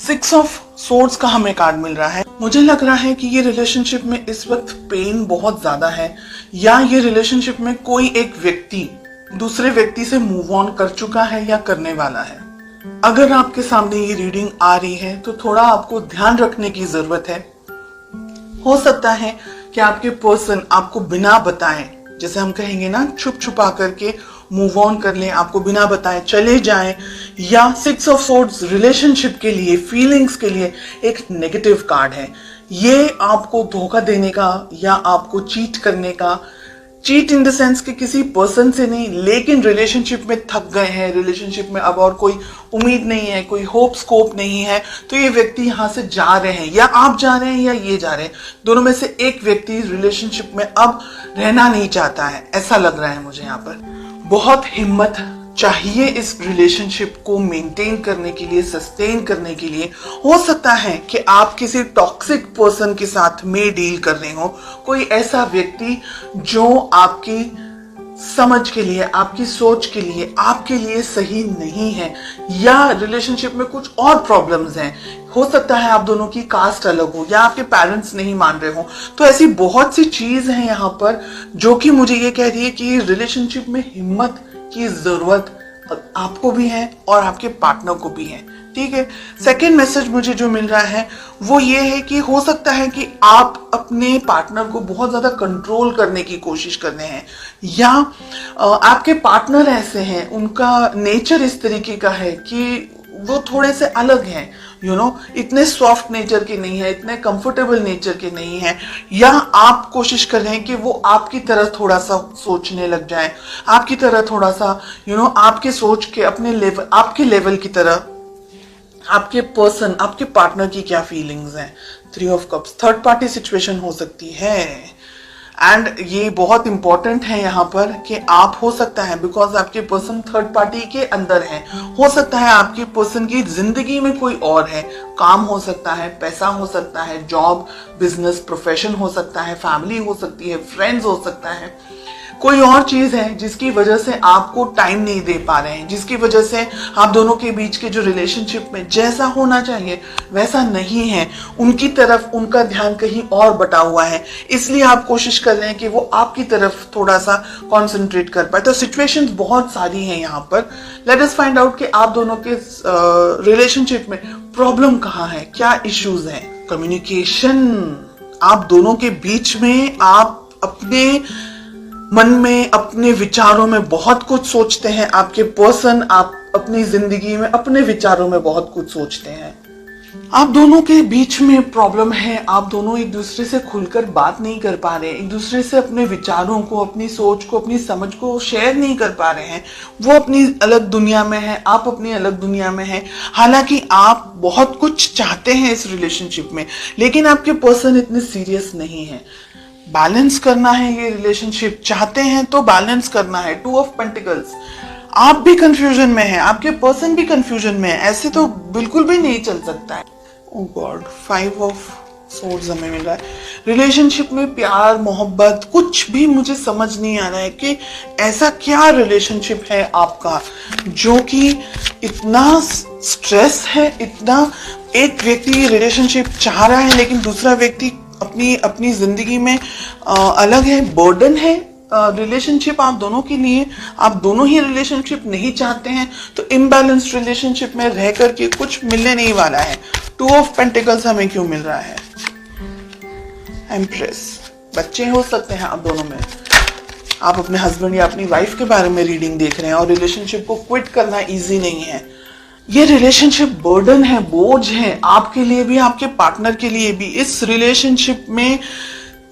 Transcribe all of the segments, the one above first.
Six of swords का हमें card मिल रहा है। मुझे लग रहा है कि ये रिलेशनशिप में इस वक्त पेन बहुत ज्यादा है, या ये रिलेशनशिप में कोई एक व्यक्ति दूसरे व्यक्ति से मूव ऑन कर चुका है या करने वाला है। अगर आपके सामने ये रीडिंग आ रही है तो थोड़ा आपको ध्यान रखने की जरूरत है। हो सकता है कि आपके पर्सन आपको बिना बताए, जैसे हम कहेंगे ना, छुप छुपा करके मूव ऑन कर लें, आपको बिना बताए चले जाएं, या सिक्स ऑफ सोर्ड्स रिलेशनशिप के लिए, फीलिंग्स के लिए एक नेगेटिव कार्ड है। ये आपको धोखा देने का या आपको चीट करने का, चीट इन द सेंस कि किसी पर्सन से नहीं, लेकिन रिलेशनशिप में थक गए हैं, रिलेशनशिप में अब और कोई उम्मीद नहीं है, कोई होप स्कोप नहीं है, तो ये व्यक्ति यहां से जा रहे हैं, या आप जा रहे हैं या ये जा रहे हैं। दोनों में से एक व्यक्ति रिलेशनशिप में अब रहना नहीं चाहता है, ऐसा लग रहा है मुझे यहाँ पर। बहुत हिम्मत चाहिए इस रिलेशनशिप को मेंटेन करने के लिए, सस्टेन करने के लिए। हो सकता है कि आप किसी टॉक्सिक पर्सन के साथ में डील कर रहे हो, कोई ऐसा व्यक्ति जो आपकी समझ के लिए, आपकी सोच के लिए, आपके लिए सही नहीं है, या रिलेशनशिप में कुछ और प्रॉब्लम्स हैं। हो सकता है आप दोनों की कास्ट अलग हो, या आपके पेरेंट्स नहीं मान रहे हो। तो ऐसी बहुत सी चीज हैं यहाँ पर जो कि मुझे ये कह रही है कि रिलेशनशिप में हिम्मत की जरूरत आपको भी है और आपके पार्टनर को भी है। ठीक है। सेकेंड मैसेज मुझे जो मिल रहा है वो ये है कि हो सकता है कि आप अपने पार्टनर को बहुत ज्यादा कंट्रोल करने की कोशिश कर रहे हैं, या आपके पार्टनर ऐसे हैं, उनका नेचर इस तरीके का है कि वो थोड़े से अलग हैं, इतने सॉफ्ट नेचर के नहीं है, इतने कंफर्टेबल नेचर के नहीं है, या आप कोशिश कर रहे हैं कि वो आपकी तरह थोड़ा सा सोचने लग जाए, आपकी तरह थोड़ा सा आपके सोच के अपने लेवल, आपके लेवल की तरह आपके पर्सन, आपके पार्टनर की क्या फीलिंग्स हैं। 3 of cups, third party situation हो सकती है। एंड ये बहुत इंपॉर्टेंट है यहाँ पर कि आप, हो सकता है बिकॉज आपके पर्सन थर्ड पार्टी के अंदर है, हो सकता है आपके पर्सन की जिंदगी में कोई और है, काम हो सकता है, पैसा हो सकता है, जॉब, बिजनेस, प्रोफेशन हो सकता है, फैमिली हो सकती है, फ्रेंड्स हो सकता है, कोई और चीज है जिसकी वजह से आपको टाइम नहीं दे पा रहे हैं, जिसकी वजह से आप दोनों के बीच के जो रिलेशनशिप में जैसा होना चाहिए वैसा नहीं है, उनकी तरफ उनका ध्यान कहीं और बटा हुआ है, इसलिए आप कोशिश कर रहे हैं कि वो आपकी तरफ थोड़ा सा कंसंट्रेट कर पाए। तो सिचुएशंस बहुत सारी हैं यहाँ पर। लेट अस फाइंड आउट कि आप दोनों के रिलेशनशिप में प्रॉब्लम कहाँ है, क्या इश्यूज हैं। कम्युनिकेशन, आप दोनों के बीच में आप अपने मन में, अपने विचारों में बहुत कुछ सोचते हैं, आपके पर्सन, आप अपनी जिंदगी में अपने विचारों में बहुत कुछ सोचते हैं। आप दोनों के बीच में प्रॉब्लम है, आप दोनों एक दूसरे से खुलकर बात नहीं कर पा रहे, एक दूसरे से अपने विचारों को, अपनी सोच को, अपनी समझ को शेयर नहीं कर पा रहे हैं। वो अपनी अलग दुनिया में है, आप अपनी अलग दुनिया में हैं। हालांकि आप बहुत कुछ चाहते हैं इस रिलेशनशिप में, लेकिन आपके पर्सन इतने सीरियस नहीं है। बैलेंस करना है ये रिलेशनशिप, चाहते हैं तो बैलेंस करना है। 2 ऑफ पेंटिकल्स, आप भी कंफ्यूजन में हैं, आपके पर्सन भी कंफ्यूजन में है, ऐसे तो बिल्कुल भी नहीं चल सकता है। ओह गॉड, 5 ऑफ सोर्ड्स हमें मिल रहा है। रिलेशनशिप में प्यार, मोहब्बत, कुछ भी मुझे समझ नहीं आ रहा है कि ऐसा क्या रिलेशनशिप है आपका जो कि इतना स्ट्रेस है, इतना, एक व्यक्ति रिलेशनशिप चाह रहा है लेकिन दूसरा व्यक्ति अपनी जिंदगी में अलग है, बर्डन है रिलेशनशिप आप दोनों के लिए। आप दोनों ही रिलेशनशिप नहीं चाहते हैं, तो इम्बैलेंस्ड रिलेशनशिप में रह करके कुछ मिलने नहीं वाला है। 2 ऑफ पेंटिकल्स हमें क्यों मिल रहा है? एम्प्रेस, बच्चे हो सकते हैं आप दोनों में, आप अपने हस्बैंड या अपनी वाइफ के बारे में रीडिंग देख रहे हैं, और रिलेशनशिप को क्विट करना इजी नहीं है। ये रिलेशनशिप बर्डन है, बोझ है, आपके लिए भी, आपके पार्टनर के लिए भी। इस रिलेशनशिप में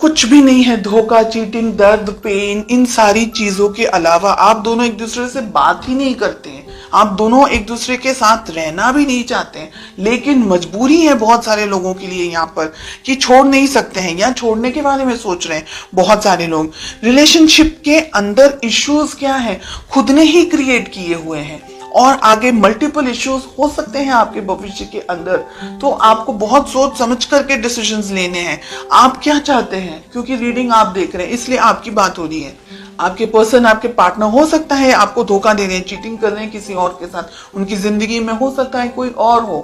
कुछ भी नहीं है, धोखा, चीटिंग, दर्द, पेन, इन सारी चीजों के अलावा आप दोनों एक दूसरे से बात ही नहीं करते हैं, आप दोनों एक दूसरे के साथ रहना भी नहीं चाहते हैं, लेकिन मजबूरी है बहुत सारे लोगों के लिए यहाँ पर कि छोड़ नहीं सकते हैं, या छोड़ने के बारे में सोच रहे हैं बहुत सारे लोग। रिलेशनशिप के अंदर इश्यूज क्या है, खुद ने ही क्रिएट किए हुए हैं, और आगे मल्टीपल इश्यूज हो सकते हैं आपके भविष्य के अंदर। तो आपको बहुत सोच समझ करके डिसीजंस लेने हैं, आप क्या चाहते हैं, क्योंकि रीडिंग आप देख रहे हैं इसलिए आपकी बात हो रही है। आपके पर्सन, आपके पार्टनर हो सकता है आपको धोखा दे रहे हैं, चीटिंग कर रहे हैं किसी और के साथ, उनकी जिंदगी में हो सकता है कोई और हो,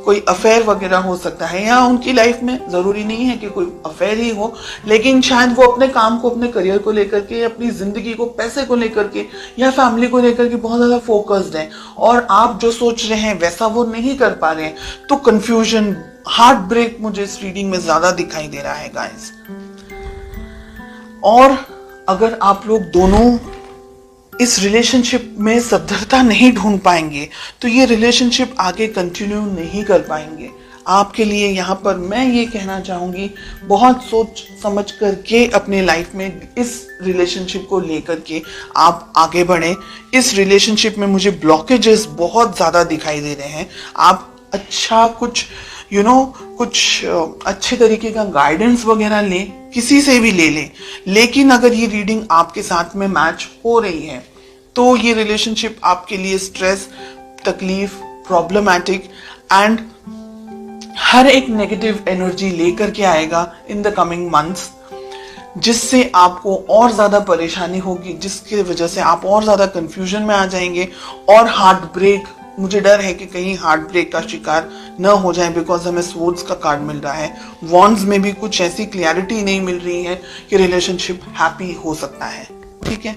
कोई अफेयर वगैरह हो सकता है, या उनकी लाइफ में जरूरी नहीं है कि कोई अफेयर ही हो, लेकिन शायद वो अपने काम को, अपने करियर को लेकर के, अपनी जिंदगी को, पैसे को लेकर के या फैमिली को लेकर के बहुत ज्यादा फोकस्ड है, और आप जो सोच रहे हैं वैसा वो नहीं कर पा रहे हैं। तो कंफ्यूजन, हार्ट ब्रेक मुझे इस रीडिंग में ज्यादा दिखाई दे रहा है गाइस। और अगर आप लोग दोनों इस रिलेशनशिप में सद्धरता नहीं ढूंढ पाएंगे तो ये रिलेशनशिप आगे कंटिन्यू नहीं कर पाएंगे। आपके लिए यहाँ पर मैं ये कहना चाहूंगी, बहुत सोच समझ करके अपने लाइफ में इस रिलेशनशिप को लेकर के आप आगे बढ़ें। इस रिलेशनशिप में मुझे ब्लॉकेजेस बहुत ज़्यादा दिखाई दे रहे हैं। आप अच्छा कुछ कुछ अच्छे तरीके का गाइडेंस वगैरह लें, किसी से भी ले लें, लेकिन अगर ये रीडिंग आपके साथ में मैच हो रही है तो ये रिलेशनशिप आपके लिए स्ट्रेस, तकलीफ, प्रॉब्लमैटिक एंड हर एक नेगेटिव एनर्जी लेकर के आएगा इन द कमिंग मंथ्स, जिससे आपको और ज्यादा परेशानी होगी, जिसकी वजह से आप और ज्यादा कंफ्यूजन में आ जाएंगे और हार्ट ब्रेक, मुझे डर है कि कहीं हार्ट ब्रेक का शिकार न हो जाए, बिकॉज हमें स्वॉर्ड्स का कार्ड मिल रहा है। वॉन्ड्स में भी कुछ ऐसी क्लैरिटी नहीं मिल रही है कि रिलेशनशिप हैप्पी हो सकता है। ठीक है।